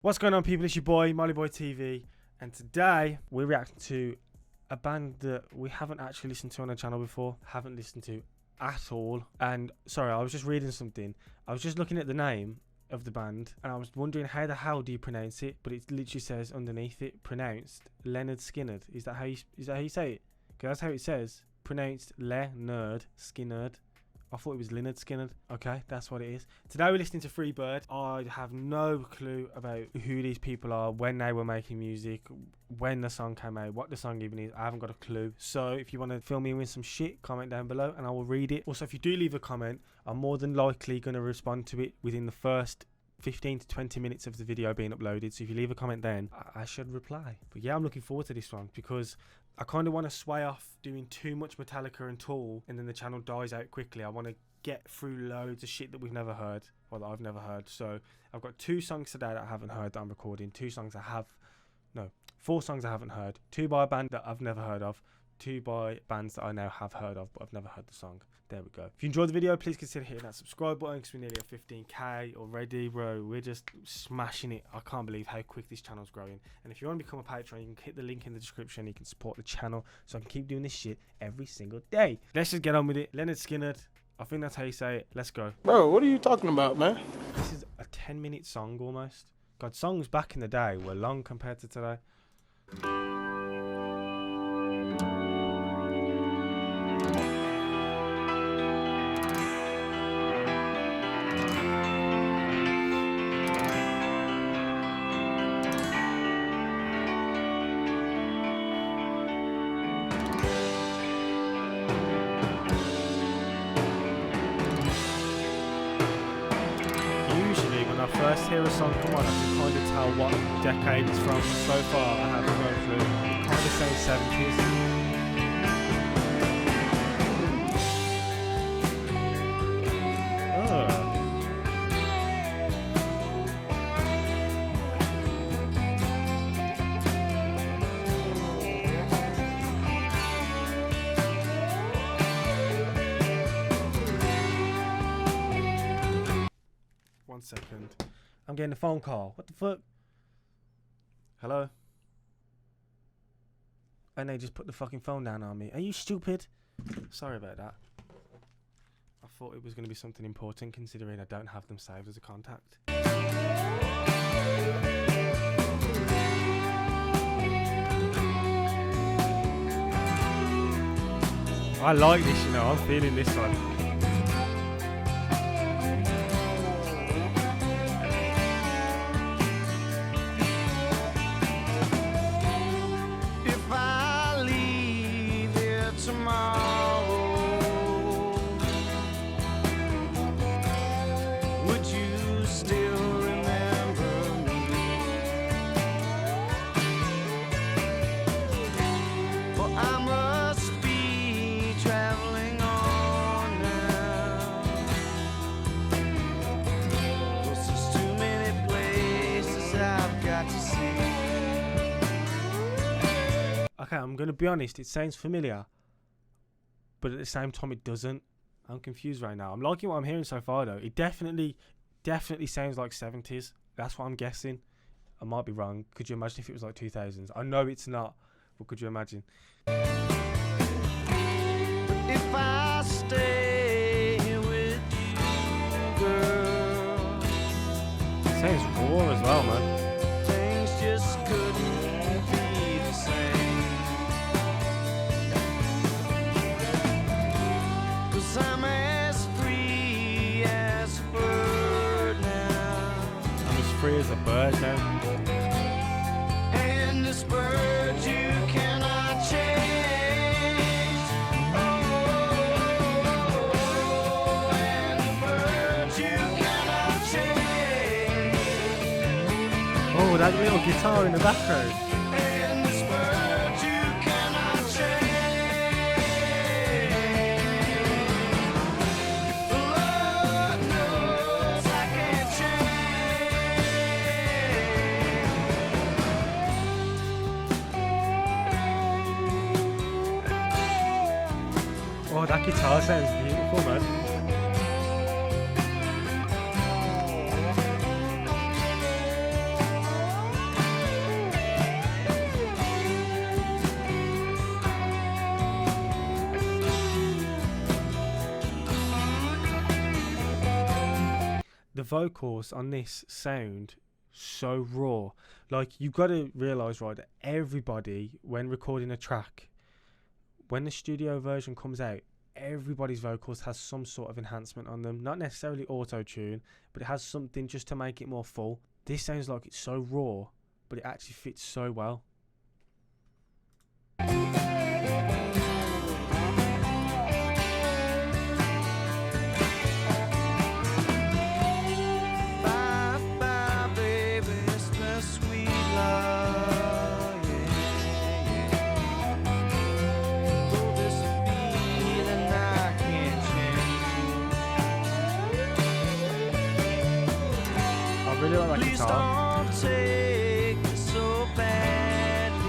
What's going on, people? It's your boy MollyBoyTV, and today we're reacting to a band that we haven't actually listened to on the channel before, haven't listened to at all. And sorry, I was just reading something. I was just looking at the name of the band, and I was wondering how the hell do you pronounce it? But it literally says underneath it, pronounced Lynyrd Skynyrd. Is that how you say it? Because that's how it says. Pronounced Lynyrd Skynyrd. I thought it was Lynyrd Skynyrd. Okay, that's what it is. Today we're listening to Freebird. I have no clue about who these people are, when they were making music, when the song came out, what the song even is. I haven't got a clue. So if you want to fill me in with some shit, comment down below and I will read it. Also, if you do leave a comment, I'm more than likely going to respond to it within the first 15 to 20 minutes of the video being uploaded. So if you leave a comment then, I should reply. But yeah, I'm looking forward to this one because I kind of want to sway off doing too much Metallica and Tool and then the channel dies out quickly. I want to get through loads of shit that we've never heard, or that I've never heard. So I've got 2 songs today that I haven't heard that I'm recording. 4 songs I haven't heard. 2 by a band that I've never heard of. 2 by bands that I now have heard of, but I've never heard the song. There we go. If you enjoyed the video, please consider hitting that subscribe button because we're nearly at 15k already, bro. We're just smashing it. I can't believe how quick this channel's growing. And if you want to become a patron, you can hit the link in the description. You can support the channel so I can keep doing this shit every single day. Let's just get on with it. Lynyrd Skynyrd. I think that's how you say it. Let's go. Bro, what are you talking about, man? This is a 10-minute song almost. God, songs back in the day were long compared to today. When I first hear a song come on, I can kind of tell what decade it's from. So far, I haven't got a clue. It kind of sounds 70s. One second. I'm getting a phone call. What the fuck? Hello? And they just put the fucking phone down on me. Are you stupid? Sorry about that. I thought it was going to be something important considering I don't have them saved as a contact. I like this, you know. I'm feeling this one. Okay, I'm going to be honest, it sounds familiar, but at the same time it doesn't. I'm confused right now. I'm liking what I'm hearing so far though. It definitely sounds like 70s. That's what I'm guessing. I might be wrong. Could you imagine if it was like 2000s? I know it's not, but could you imagine? If I stay with you, girl. It sounds raw as well, man. Things just couldn't be the same. I'm as free as a bird now. I'm as free as a bird now. And this bird you cannot change. Oh, and the bird you cannot change. Oh, that little guitar in the background. Oh, that guitar sounds beautiful, man. the vocals on this sound so raw. Like, you've got to realise, right, that everybody, when recording a track, when the studio version comes out, everybody's vocals has some sort of enhancement on them. Not necessarily auto-tune, but it has something just to make it more full. This sounds like it's so raw, but it actually fits so well. I really like that guitar. Don't take it so badly,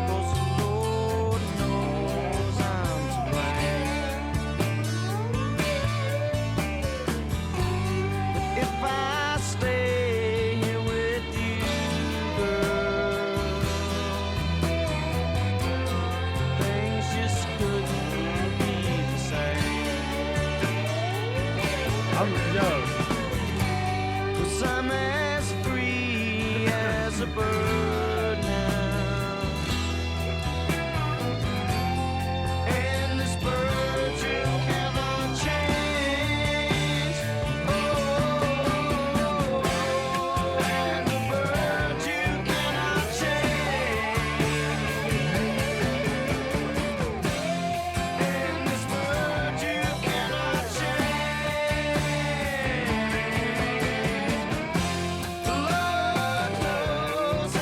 'cause the Lord knows I'm to blame. But if I stay here with you, girl, things just couldn't be the same. Yo. 'Cause I'm as free as a bird now, and this bird you cannot change. Oh, and the bird you cannot change, and this bird you cannot change. The Lord knows I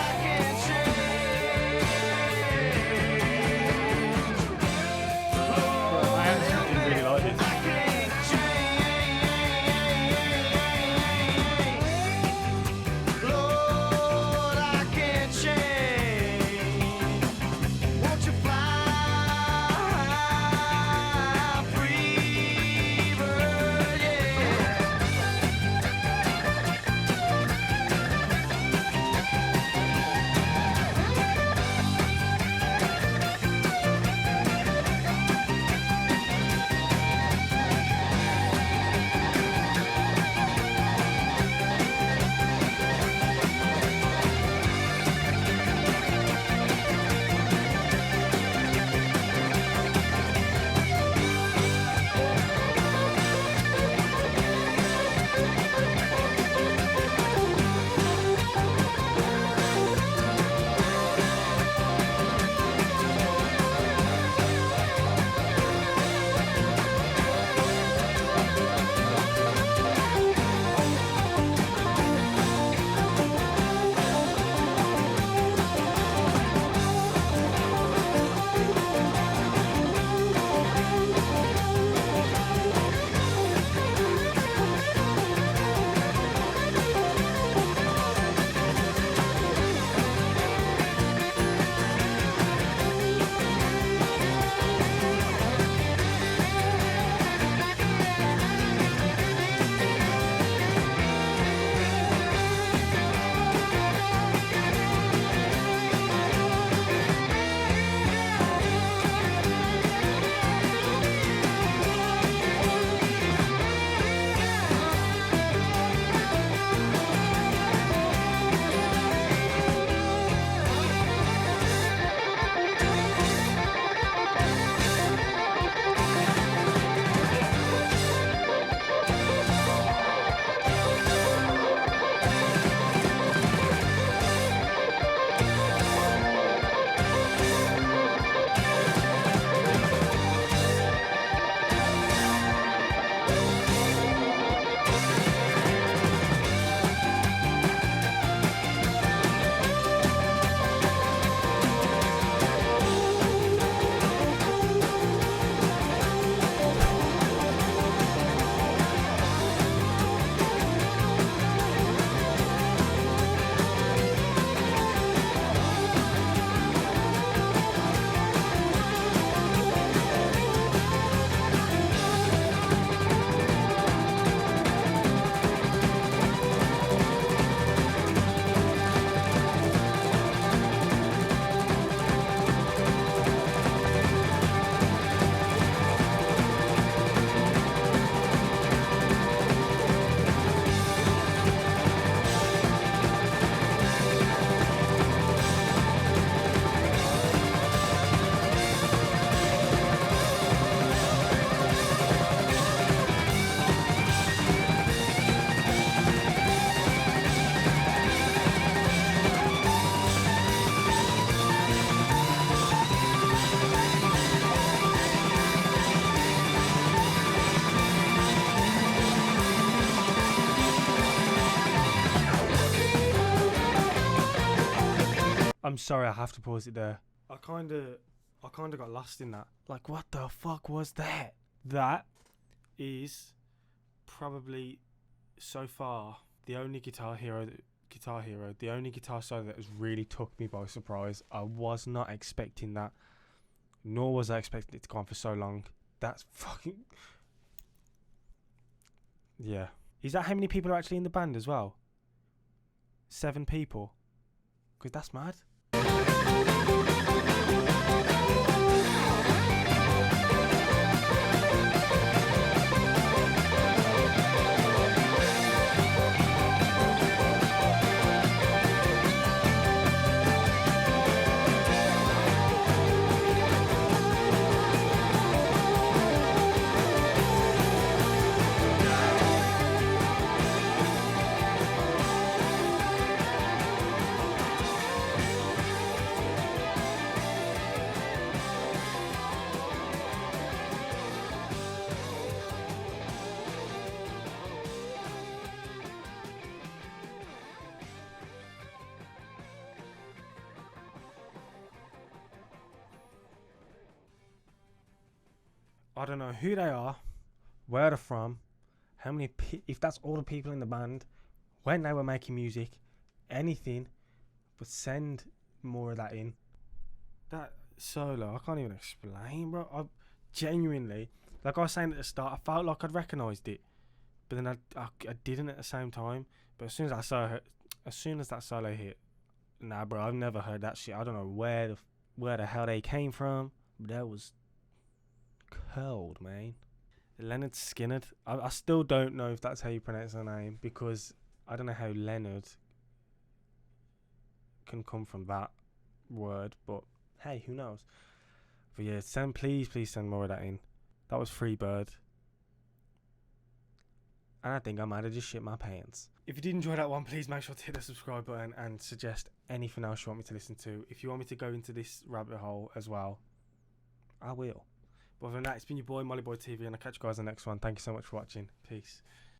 I'm sorry, I have to pause it there. I kind of got lost in that. Like, what the fuck was that? That is probably so far the only guitar hero, the only guitar solo that has really took me by surprise. I was not expecting that, nor was I expecting it to go on for so long. That's fucking... Yeah. Is that how many people are actually in the band as well? 7 people? Because that's mad. I don't know who they are, where they're from, how many, if that's all the people in the band, when they were making music, anything, but send more of that in. That solo, I can't even explain, bro. I genuinely, like I was saying at the start, I felt like I'd recognised it, but then I didn't at the same time. But as soon as that solo hit, nah, bro, I've never heard that shit. I don't know where the hell they came from, but that was cold, man. Lynyrd Skynyrd. I still don't know if that's how you pronounce her name, because I don't know how Lynyrd can come from that word, but hey, who knows? But yeah, please send more of that in. That was Freebird. And I think I might have just shit my pants. If you did enjoy that one, please make sure to hit the subscribe button and suggest anything else you want me to listen to. If you want me to go into this rabbit hole as well, I will. But other than that, it's been your boy MollyBoyTV, and I'll catch you guys on the next one. Thank you so much for watching. Peace.